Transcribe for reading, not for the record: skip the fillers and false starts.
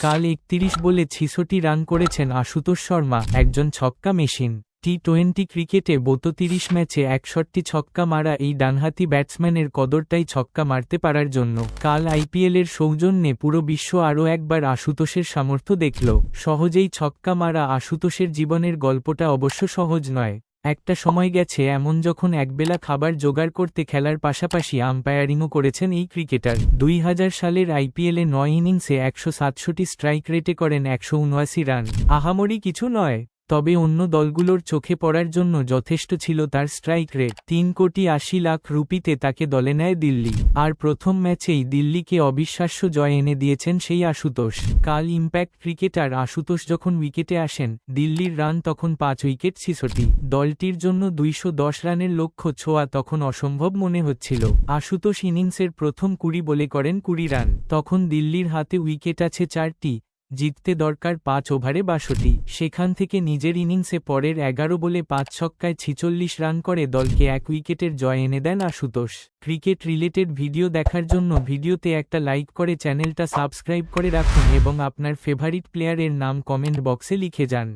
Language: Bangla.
কাল ৩১ বলে ৬৬ রান করেছেন আশুতোষ শর্মা, একজন ছক্কা মেশিন। টি-20 ক্রিকেটে ৩২ ম্যাচে ৬১ ছক্কা মারা এই ডানহাতি ব্যাটসম্যানের কদরটাই ছক্কা মারতে পারার জন্য। কাল আইপিএলের সৌজন্যে পুরো বিশ্ব আরও একবার আশুতোষের সামর্থ্য দেখল। সহজেই ছক্কা মারা আশুতোষের জীবনের গল্পটা অবশ্য সহজ নয়। একটা সময় গেছে এমন যখন একবেলা খাবার জোগাড় করতে খেলার পাশাপাশি আম্পায়ারিংও করেছেন এই ক্রিকেটার। ২০০০ সালের আইপিএলে ৯ ইনিংসে ১৬৭ স্ট্রাইক রেটে করেন ১৭৯ রান। আহামরি কিছু নয়, তবে অন্য দলগুলোর চোখে পড়ার জন্য যথেষ্ট ছিল তার স্ট্রাইক রেট। ৩,৮০,০০,০০০ রুপিতে তাকে দলে নেয় দিল্লি। আর প্রথম ম্যাচেই দিল্লিকে অবিশ্বাস্য জয় এনে দিয়েছেন সেই আশুতোষ। কাল ইম্প্যাক্ট ক্রিকেটার আশুতোষ যখন উইকেটে আসেন, দিল্লির রান তখন ৫ উইকেট ৬৬। দলটির জন্য ২১০ রানের লক্ষ্য ছোঁয়া তখন অসম্ভব মনে হচ্ছিল। আশুতোষ ইনিংসের প্রথম ২০ বলে করেন ২০ রান। তখন দিল্লির হাতে উইকেট আছে ৪টি, জিততে দরকার ৫ ওভারে ৬২। সেখান থেকে নিজের ইনিংসে পরের ১১ বলে ৫ ছক্কায় ৪৬ রান করে দলকে ১ উইকেটের জয় এনে দেন আশুতোষ। ক্রিকেট রিলেটেড ভিডিও দেখার জন্য ভিডিওতে একটা লাইক করে চ্যানেলটা সাবস্ক্রাইব করে রাখুন এবং আপনার ফেভারিট প্লেয়ারের নাম কমেন্ট বক্সে লিখে যান।